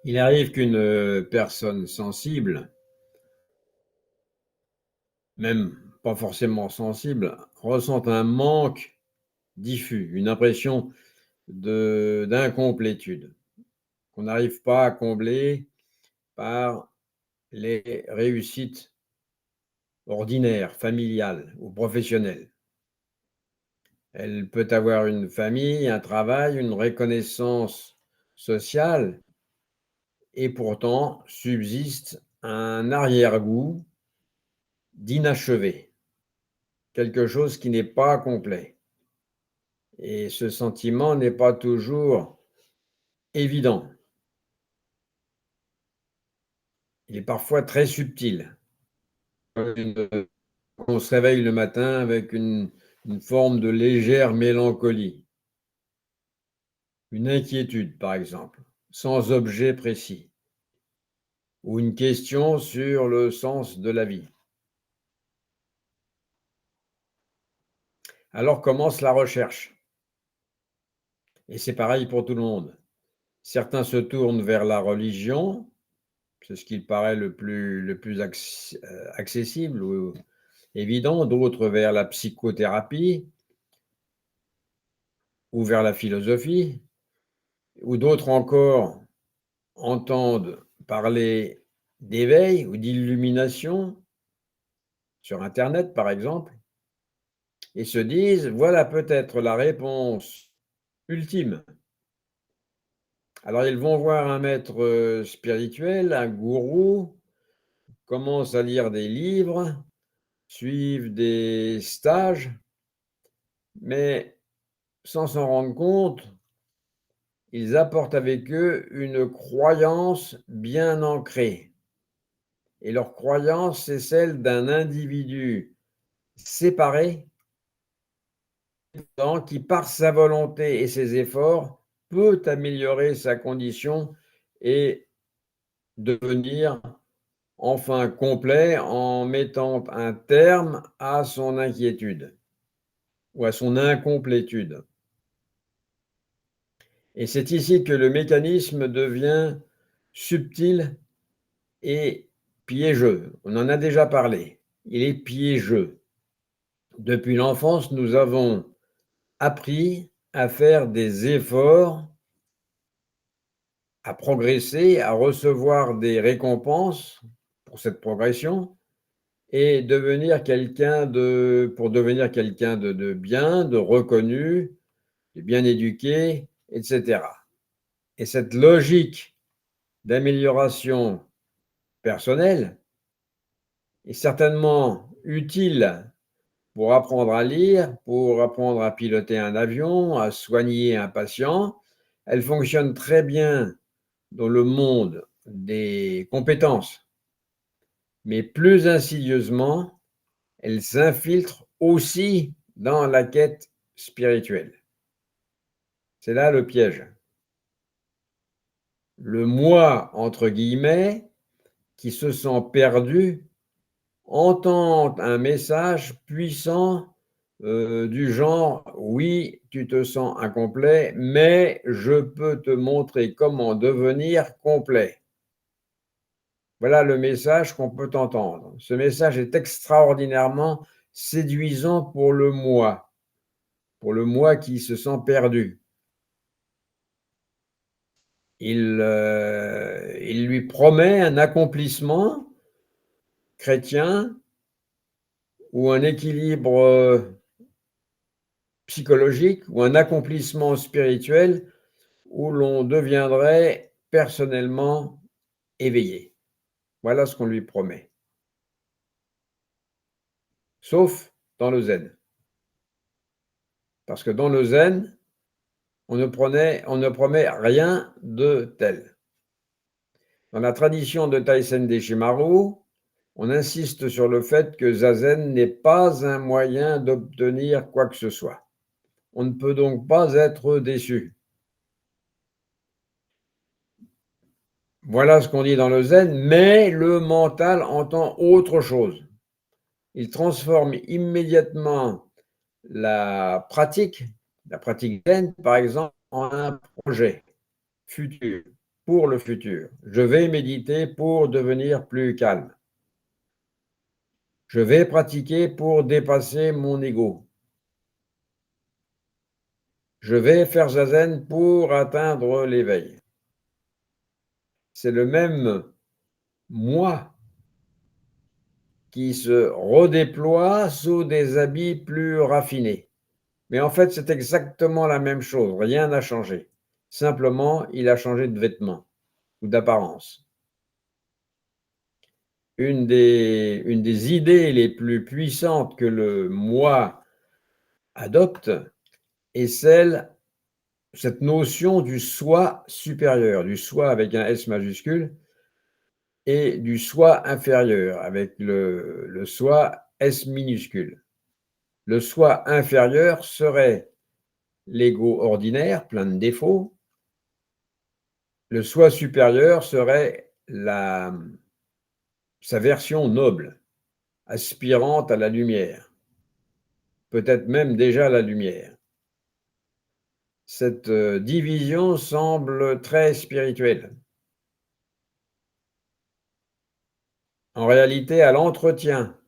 Il arrive qu'une personne sensible, même pas forcément sensible, ressente un manque diffus, une impression d'incomplétude qu'on n'arrive pas à combler par les réussites ordinaires, familiales ou professionnelles. Elle peut avoir une famille, un travail, une reconnaissance sociale, et pourtant subsiste un arrière-goût d'inachevé, quelque chose qui n'est pas complet. Et ce sentiment n'est pas toujours évident. Il est parfois très subtil. On se réveille le matin avec une forme de légère mélancolie, une inquiétude par exemple, sans objet précis, ou une question sur le sens de la vie. Alors commence la recherche. Et c'est pareil pour tout le monde. Certains se tournent vers la religion, c'est ce qui paraît le plus accessible ou évident, d'autres vers la psychothérapie ou vers la philosophie, ou d'autres encore entendent parler d'éveil ou d'illumination sur Internet, par exemple, et se disent, voilà peut-être la réponse ultime. Alors ils vont voir un maître spirituel, un gourou, commencent à lire des livres, suivent des stages, mais sans s'en rendre compte, ils apportent avec eux une croyance bien ancrée. Et leur croyance, c'est celle d'un individu séparé, qui, par sa volonté et ses efforts, peut améliorer sa condition et devenir enfin complet en mettant un terme à son inquiétude ou à son incomplétude. Et c'est ici que le mécanisme devient subtil et piégeux. On en a déjà parlé. Il est piégeux. Depuis l'enfance, nous avons appris à faire des efforts, à progresser, à recevoir des récompenses pour cette progression et pour devenir quelqu'un de bien, de reconnu, de bien éduqué, etc. Et cette logique d'amélioration personnelle est certainement utile pour apprendre à lire, pour apprendre à piloter un avion, à soigner un patient. Elle fonctionne très bien dans le monde des compétences, mais plus insidieusement, elle s'infiltre aussi dans la quête spirituelle. C'est là le piège. Le moi, entre guillemets, qui se sent perdu, entend un message puissant du genre « Oui, tu te sens incomplet, mais je peux te montrer comment devenir complet. » Voilà le message qu'on peut entendre. Ce message est extraordinairement séduisant pour le moi qui se sent perdu. Il lui promet un accomplissement chrétien ou un équilibre psychologique ou un accomplissement spirituel où l'on deviendrait personnellement éveillé. Voilà ce qu'on lui promet. Sauf dans le zen. Parce que dans le zen, on ne promet rien de tel. Dans la tradition de Taisen Deshimaru, on insiste sur le fait que Zazen n'est pas un moyen d'obtenir quoi que ce soit. On ne peut donc pas être déçu. Voilà ce qu'on dit dans le zen, mais le mental entend autre chose. Il transforme immédiatement la pratique zen, par exemple, en un projet futur. pour le futur. Je vais méditer pour devenir plus calme. Je vais pratiquer pour dépasser mon ego. Je vais faire zazen pour atteindre l'éveil. C'est le même moi qui se redéploie sous des habits plus raffinés. Mais en fait, c'est exactement la même chose, rien n'a changé. Simplement, il a changé de vêtements ou d'apparence. Une des idées les plus puissantes que le moi adopte est cette notion du soi supérieur, du soi avec un S majuscule, et du soi inférieur avec le soi S minuscule. Le soi inférieur serait l'ego ordinaire, plein de défauts. Le soi supérieur serait sa version noble, aspirante à la lumière, peut-être même déjà à la lumière. Cette division semble très spirituelle. En réalité, elle entretient,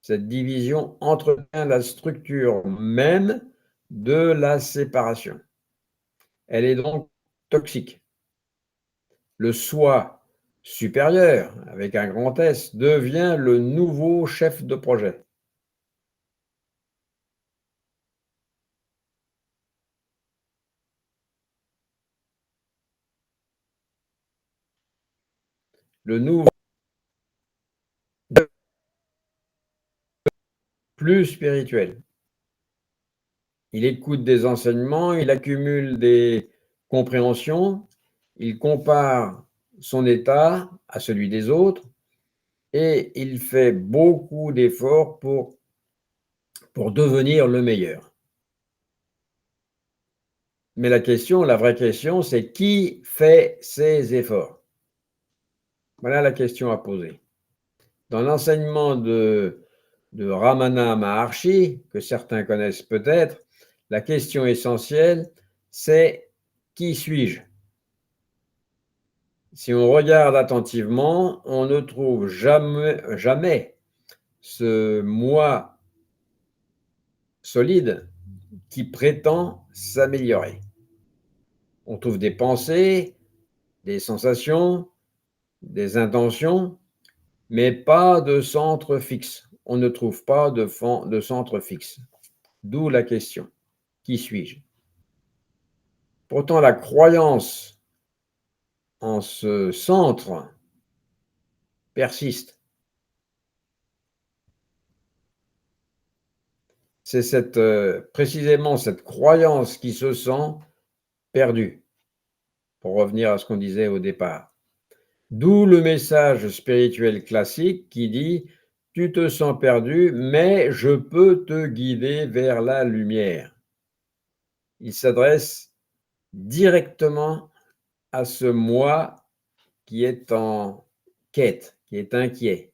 cette division entretient la structure même de la séparation. Elle est donc toxique. Le soi supérieur, avec un grand S, devient le nouveau chef de projet. Le nouveau plus spirituel. Il écoute des enseignements, il accumule des compréhensions, il compare son état à celui des autres et il fait beaucoup d'efforts pour devenir le meilleur. Mais la vraie question, c'est qui fait ces efforts? Voilà la question à poser. Dans l'enseignement de Ramana Maharshi, que certains connaissent peut-être, la question essentielle, c'est qui suis-je? Si on regarde attentivement, on ne trouve jamais ce moi solide qui prétend s'améliorer. On trouve des pensées, des sensations, des intentions, mais pas de centre fixe. On ne trouve pas de centre fixe. D'où la question, qui suis-je? Pourtant, la croyance en ce centre persiste. C'est précisément cette croyance qui se sent perdue, pour revenir à ce qu'on disait au départ. D'où le message spirituel classique qui dit « Tu te sens perdu, mais je peux te guider vers la lumière ». Il s'adresse directement à ce moi qui est en quête, qui est inquiet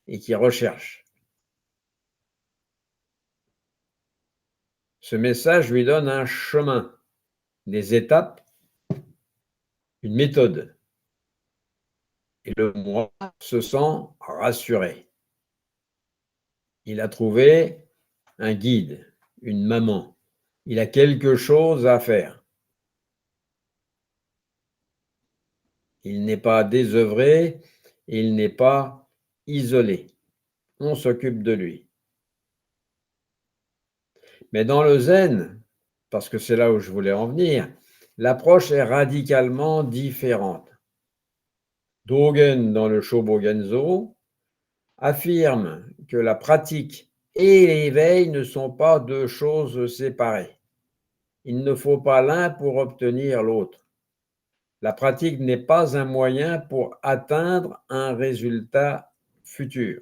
et qui recherche. Ce message lui donne un chemin, des étapes, une méthode. Et le moi se sent rassuré. Il a trouvé un guide, une maman. Il a quelque chose à faire. Il n'est pas désœuvré, il n'est pas isolé. On s'occupe de lui. Mais dans le zen, parce que c'est là où je voulais en venir, l'approche est radicalement différente. Dogen, dans le Shobogenzo, affirme que la pratique et l'éveil ne sont pas deux choses séparées. Il ne faut pas l'un pour obtenir l'autre. La pratique n'est pas un moyen pour atteindre un résultat futur.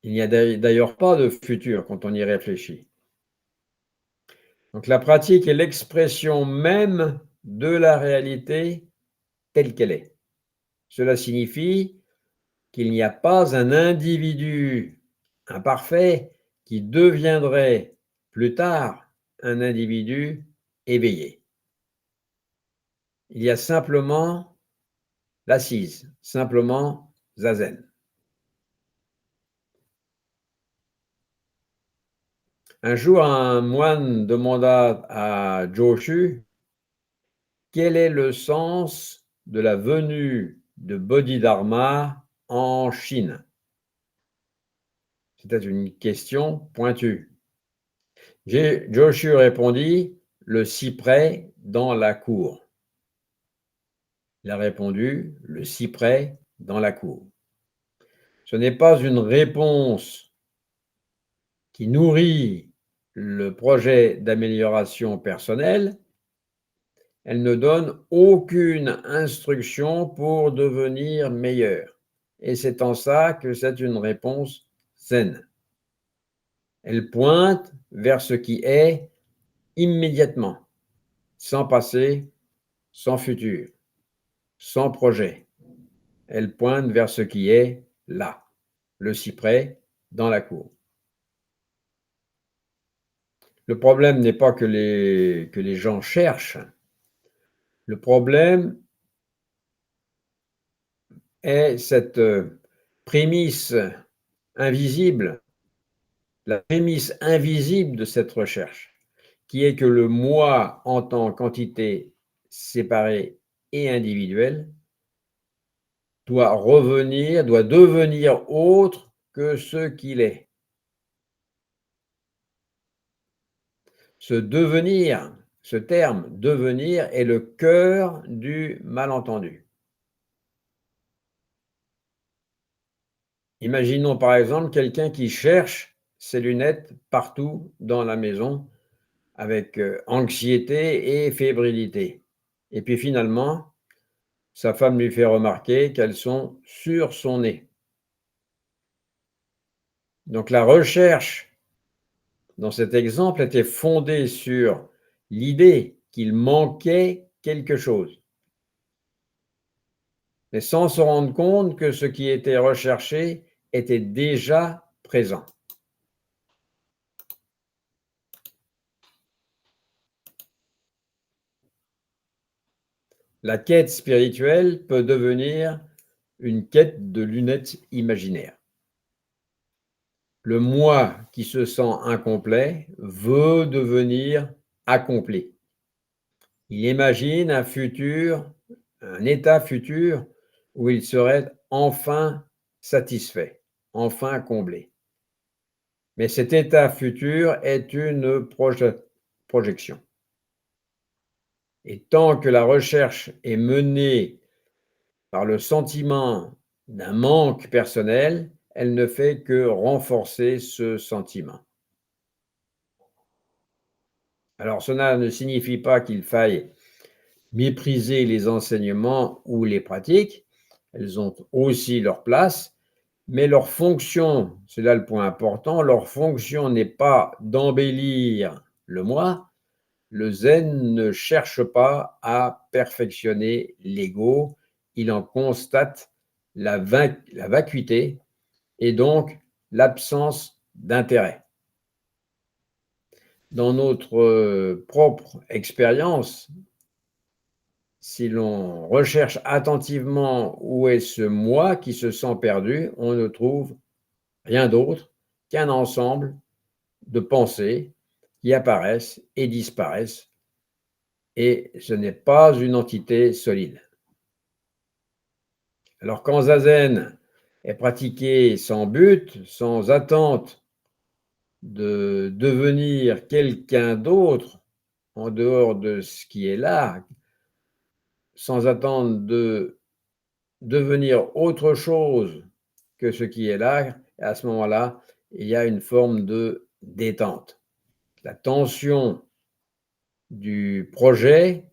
Il n'y a d'ailleurs pas de futur quand on y réfléchit. Donc la pratique est l'expression même de la réalité telle qu'elle est. Cela signifie qu'il n'y a pas un individu imparfait qui deviendrait plus tard un individu éveillé. Il y a simplement l'assise, simplement zazen. Un jour, un moine demanda à Joshu quel est le sens de la venue de Bodhidharma en Chine. C'était une question pointue. Joshu répondit le cyprès dans la cour. Il a répondu le cyprès dans la cour. Ce n'est pas une réponse qui nourrit le projet d'amélioration personnelle, elle ne donne aucune instruction pour devenir meilleur. Et c'est en ça que c'est une réponse zen. Elle pointe vers ce qui est immédiatement, sans passé, sans futur, sans projet. Elle pointe vers ce qui est là, le cyprès dans la cour. Le problème n'est pas que les gens cherchent. Le problème est cette prémisse invisible, la prémisse invisible de cette recherche, qui est que le moi en tant qu'entité séparée et individuelle doit devenir autre que ce qu'il est. Ce devenir, ce terme devenir est le cœur du malentendu. Imaginons par exemple quelqu'un qui cherche ses lunettes partout dans la maison avec anxiété et fébrilité. Et puis finalement, sa femme lui fait remarquer qu'elles sont sur son nez. Donc la recherche dans cet exemple était fondée sur l'idée qu'il manquait quelque chose, mais sans se rendre compte que ce qui était recherché était déjà présent. La quête spirituelle peut devenir une quête de lunettes imaginaires. Le moi qui se sent incomplet veut devenir accompli. Il imagine un état futur où il serait enfin satisfait, enfin comblé. Mais cet état futur est une projection. Et tant que la recherche est menée par le sentiment d'un manque personnel, elle ne fait que renforcer ce sentiment. Alors, cela ne signifie pas qu'il faille mépriser les enseignements ou les pratiques. Elles ont aussi leur place, mais leur fonction, c'est là le point important, leur fonction n'est pas d'embellir le moi. Le zen ne cherche pas à perfectionner l'ego, il en constate la vacuité et donc l'absence d'intérêt. Dans notre propre expérience, si l'on recherche attentivement où est ce moi qui se sent perdu, on ne trouve rien d'autre qu'un ensemble de pensées qui apparaissent et disparaissent, et ce n'est pas une entité solide. Alors quand Zazen est pratiqué sans but, sans attente de devenir quelqu'un d'autre en dehors de ce qui est là, sans attendre de devenir autre chose que ce qui est là, à ce moment-là, il y a une forme de détente. La tension du projet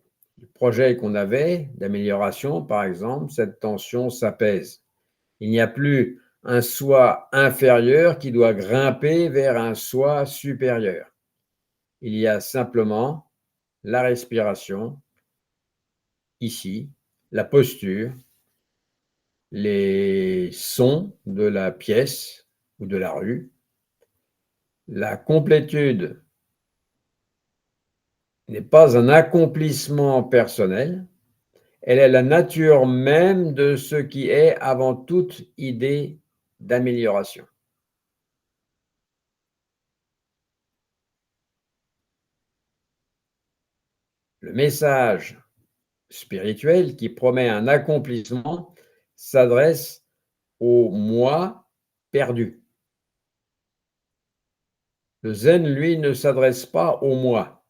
qu'on avait d'amélioration, par exemple, cette tension s'apaise. Il n'y a plus un soi inférieur qui doit grimper vers un soi supérieur. Il y a simplement la respiration, ici, la posture, les sons de la pièce ou de la rue, la complétude n'est pas un accomplissement personnel, elle est la nature même de ce qui est avant toute idée d'amélioration. Le message spirituel qui promet un accomplissement s'adresse au moi perdu. Le zen, lui, ne s'adresse pas au moi.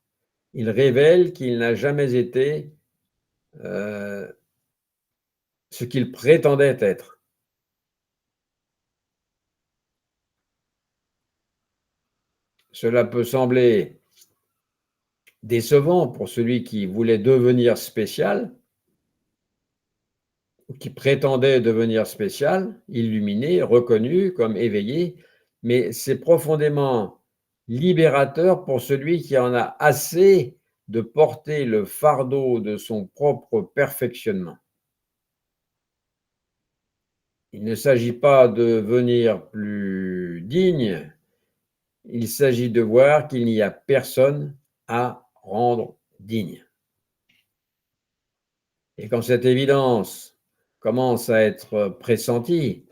Il révèle qu'il n'a jamais été euh, ce qu'il prétendait être. Cela peut sembler décevant pour celui qui voulait devenir spécial, ou qui prétendait devenir spécial, illuminé, reconnu comme éveillé, mais c'est profondément libérateur pour celui qui en a assez de porter le fardeau de son propre perfectionnement. Il ne s'agit pas de devenir plus digne, il s'agit de voir qu'il n'y a personne à rendre digne. Et quand cette évidence commence à être pressentie,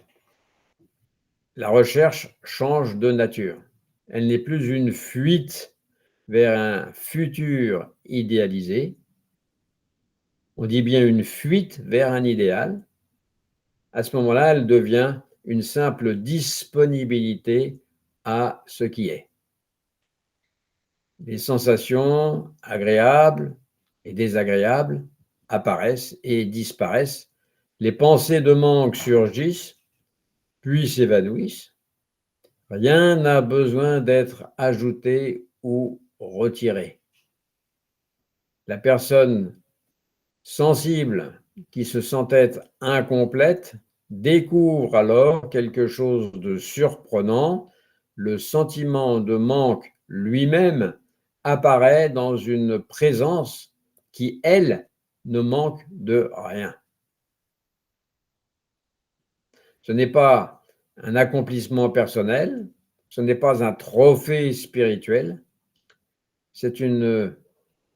la recherche change de nature. Elle n'est plus une fuite vers un futur idéalisé, on dit bien une fuite vers un idéal. À ce moment-là, elle devient une simple disponibilité à ce qui est. Les sensations agréables et désagréables apparaissent et disparaissent. Les pensées de manque surgissent, puis s'évanouissent. Rien n'a besoin d'être ajouté ou retiré. La personne sensible qui se sentait incomplète découvre alors quelque chose de surprenant. Le sentiment de manque lui-même apparaît dans une présence qui, elle, ne manque de rien. Ce n'est pas un accomplissement personnel, ce n'est pas un trophée spirituel, c'est une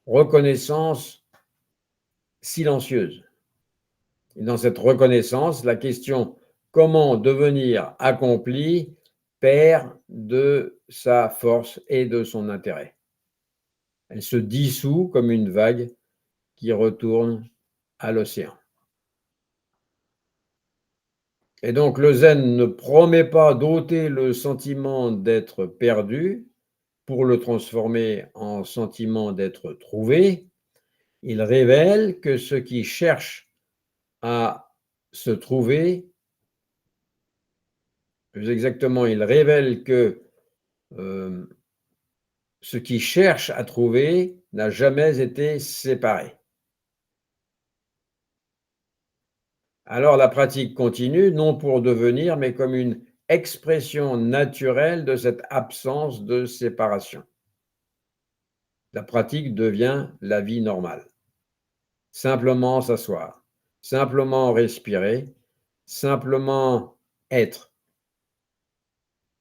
reconnaissance silencieuse. Et dans cette reconnaissance, la question comment devenir accompli perd de sa force et de son intérêt. Elle se dissout comme une vague qui retourne à l'océan. Et donc le zen ne promet pas d'ôter le sentiment d'être perdu pour le transformer en sentiment d'être trouvé. Il révèle que ce qui cherche à se trouver, plus exactement, il révèle que ce qui cherche à trouver n'a jamais été séparé. Alors la pratique continue, non pour devenir, mais comme une expression naturelle de cette absence de séparation. La pratique devient la vie normale. Simplement s'asseoir, simplement respirer, simplement être.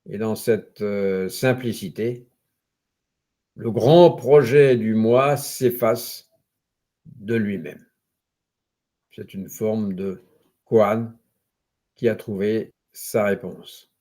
Et dans cette simplicité, le grand projet du moi s'efface de lui-même. C'est une forme de koan qui a trouvé sa réponse.